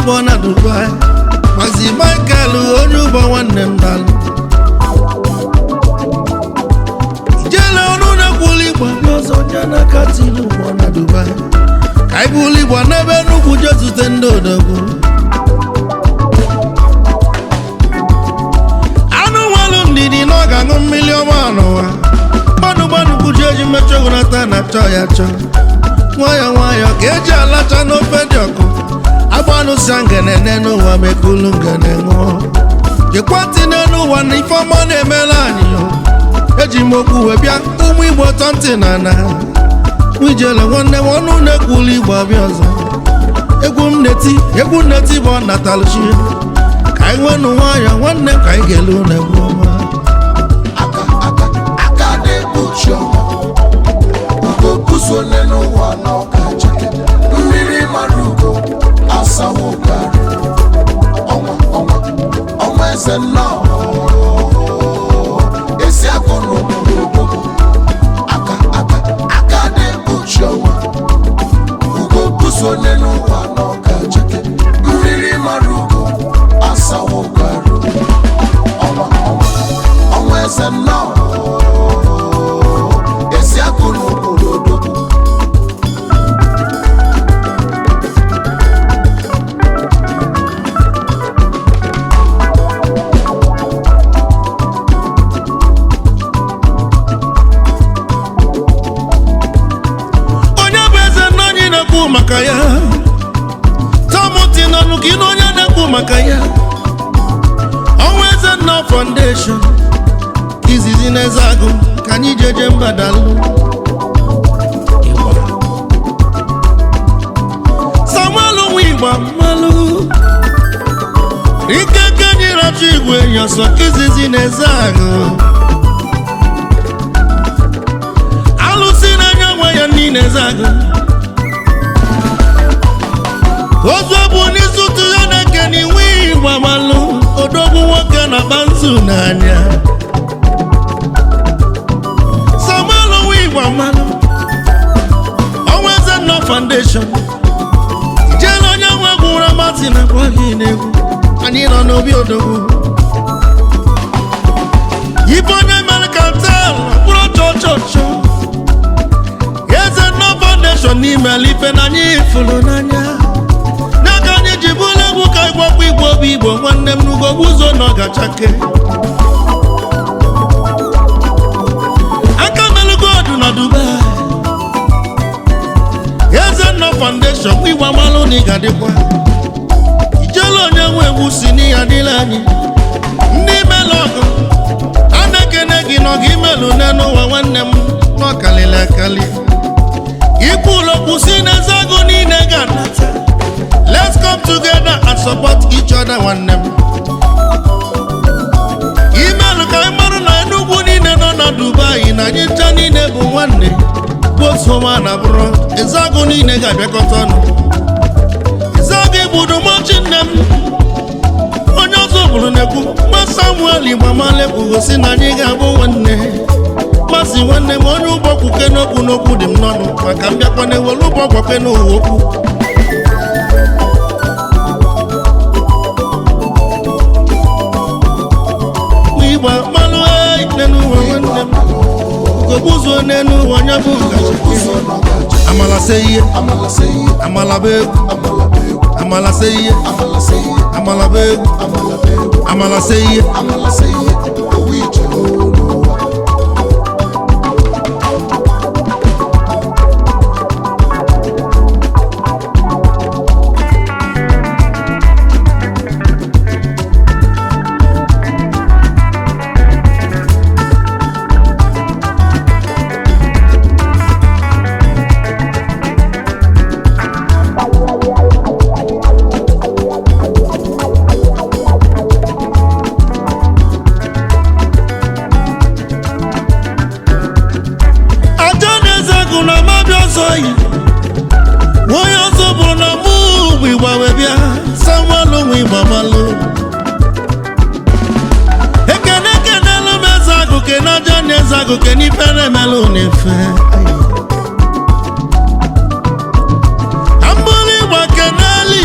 ụgbọ na Dubai Mazi Michael onye ụgbọ nwanne m dalụ Ijele ọnụ na-ekwuli igbo ọzọ onye n'aka tiri ụgbọ na Dubai ka anyị bụrụ igbo n'ebe Enugu je zute ndị odogwu anụ nwalụ ndidi na ọ ga-aṅụ mmiri ọma n'ụwa gbanụ kwuji eji mechọgụnata na chọọ ya chọọ nwayọ nwayọ ka eji alacha n'ofe dị ọkụ agbanụ si ngene n'ụwa mekulu ngene ṅụọ jekwati n'elu ụwa na ife ọma na-emela anyị eji m okwu wee bịa ụmụ igbo tọntị na na Ijele nwanne m ọnụ na-ekwulu igbo abịa ọzọ egwu nneti bụ ọnatalụchi ka anyị nwenụ nwayọ nwanne ka anyị ga-elu n'egwu ọma aka na-ekpuchi ọnwa ugo gbuzuo n'ụwa na ochake mmiri mara ugo asawo garụ ọnwa eze nnọọ esi akụ n'obodo aka na-ekpuchi ọnwa ugo gbuzuo n'ụwa na ochake mmiri mara ugo asawo garụ ọnwa eze nnọọ esi akụ n'obodo maka ya Tamuti na nuki n'onye na-ekwu maka ya ọnwa eze nna foundation izizi n'eze agụ ka anyị jeje mbadalụ Samuel nwa igba mmalụ ike kenyi racha igwe nyọsọ izizi n'eze agụ alụsị na-enye nwe ya ndị n'eze agụ ozu bụ n'isi ụtụ ya na-eke n'iwu igbo amalụ odogwu nwoke na bantu n'anya Samuel nwa igbo amalụ ọnwa eze nna foundation Ijele onye nwe gwụra Martin agwaghị n'egwu anyị nọ n'obi odogwu ife onye mere kantel mkpụrụ chọchọchọ eze nna foundation n'ime ife na anyị ifuru n'anya Jibule ka igwakwa igbo obi igbo nwanne m n'ugo gbuzuo na ochake aka melugodu na Dubai eze nna foundation igbo amalụ na ị ga-adịkwa Ijele onye nwe egwu si n'ihe adịla anyị ndị melu ọgụ a na-ekene gị n'ọgụ imelu n'ụwa nwanne m n'ọkalili akali ikwu ụlọ kwụsị n'eze agụ niile ga-anata Let's come together and support each other nwanne m email ka anyị marụ na Enugu niile nọ na Dubai na anyị ncha niile bụ nwanne bosoma na bụrụ Ezeagụ niile ga-abịakọta ọnụ Ezeagụ igbudumochi nne m onye ọzọ bụrụ na-ekwu ma Samuel igbamalekwu gosi na anyị ga-abụ nwanne masị nwanne m onye ụgbọ kwuke n'okwu dị m n'ọnụ maka mbịakwa na-ewelu ụgbọ gwakwe n'ụwa okwu igba malụ n'ụwa nwanne m gbuzuo n'ụwa onye bụ amala se ihe amala bụ egwu amala se ihe amala bụ egwu amala se ihe onye ọzọ bụ na mụ bụ igbawe bịa Samuel nwa igba malụ ekene kenelu m Ezeagụ kene aja na Ezeagụ kene ife na-emelụ n'efe ambụlụ igba keneli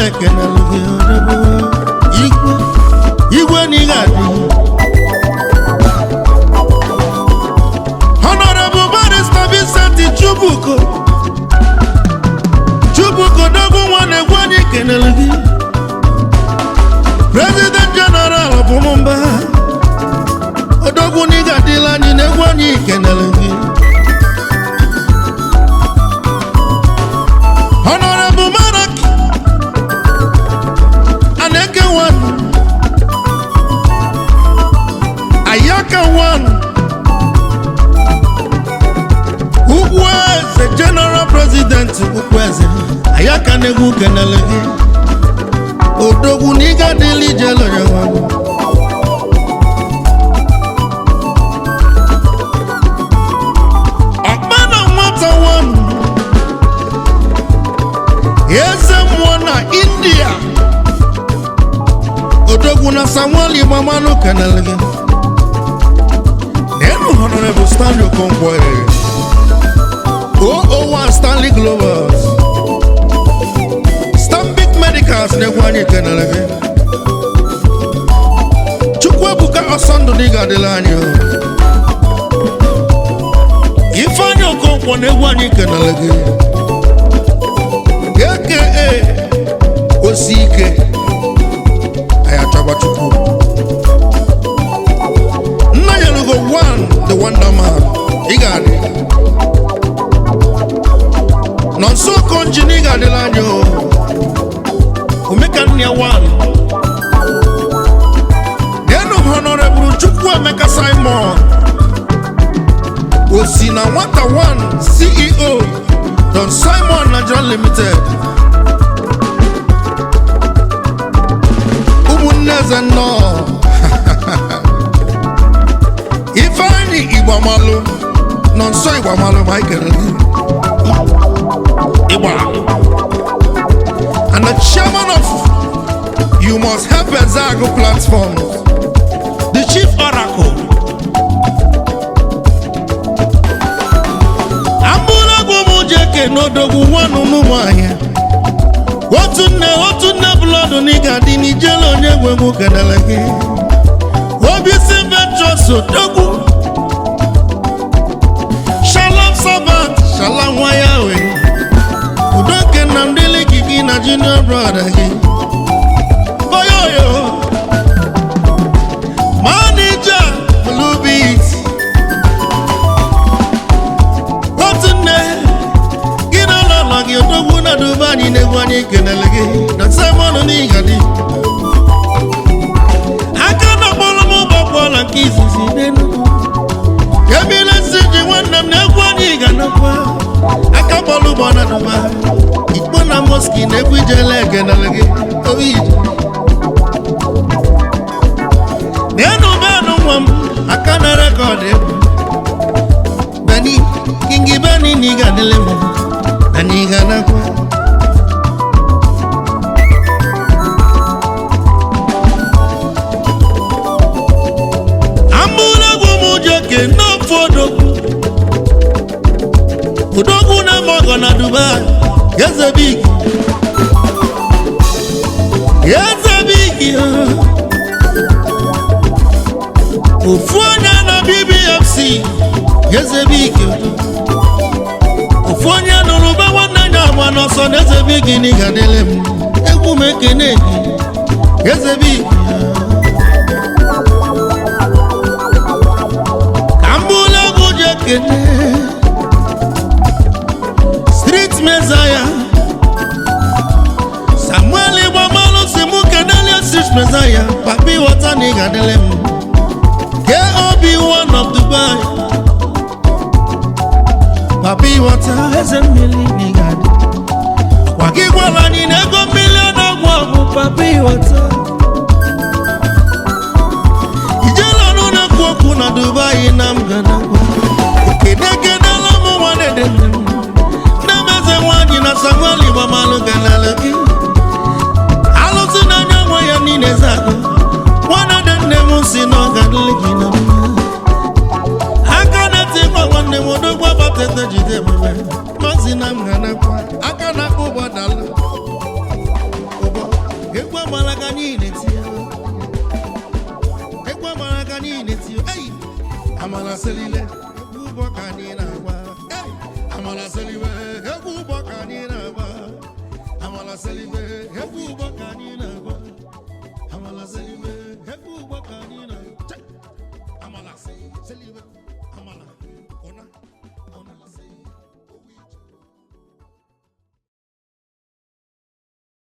mekenelgi igwe n'igadi Honorable Barrister Vincent Chubuko dogu nwane gwanyi kenelgi President General of Mumba Odogu n'igadi lani ne gwanyi kenelgi Honorable Marak Aneke one Ayaka one Ukweze General President Ukweze Ayaka negu kenelegi Odogu niga dili jelo yawan Akbana mwata one Yeze mwana India Odogu na Samuel Mamano kenelegi Nenu Honorable Stanley Okonkwo 001 Stanley Globals Stambik Medicals negwanye kenelegi Chukwebuka Osondo niga delanyo Ifeanyi Okonkwo negwanye kenelegi AKA Osike Ayachaba Chukwu Nnayelugo one the Wonder Man Igadi Nonso konji nigadi lanyo Umeka nya one Denu Honorable Chukwu Emeka Simon Osina Wata one CEO Don Simon Nigeria Limited Umuneze no Ifeanyi Igwamalu Nonso Igwamalu Michael Igba And the chairman of You Must Help Ezago platform The Chief Oracle Nodogu wanu numaya Otu ne blood niga di ni jelo nyegwe mu kenelegi Obi simvetro so dogu Shalom servant, shalom wayawe Udoke namdili kiki na junior brother gi Boyoyo Manager, Blue Beat Odogu na dubani negwani kenelegi Na Simon nigadi Aka na bolo mo bakwa kisi si denu Yemile siji wanda mnegwani ganakwa Aka bolo bona duba Ikpo na moski negwi jele kenelegi Ovid Nenu benu mwam Aka na rekode Beni Kingi beni nigadele mo Anigana kwa Ambula gumujoke no fodo Udogu na mogo na Dubai Yazabiki Ufuanya na BBFC Yazabiki Ufonya nuluba wananya wana son Ezebiki ni gadelem Egu mekenegi Ezebiki Kambula guje kene Street Messiah Samuel Ibamalo simu kenelia Street Messiah Papi wata ni gadelem K.O.B. one of Dubai Papi wata ezemili nigadi Wakigwala ni nego million agwamu papi wata Ijela nuna kuoku na Dubai na mgana Kedeke dala mu wanede Nemeze wanyi na Samuel Ibamalo ganalaki Alusi na nyangwa ya nine zako Wanede nemusi no gadliki na Wane modo kwa batete jide mwe Mazina mgana kwa Akana kubwa dalu amala selile egwu ụgbọ ka anyị na-agba amala selibe egwu ụgbọ ka anyị na-agba amala selibe egwu ụgbọ ka anyị na-agba amala selibe egwu ụgbọ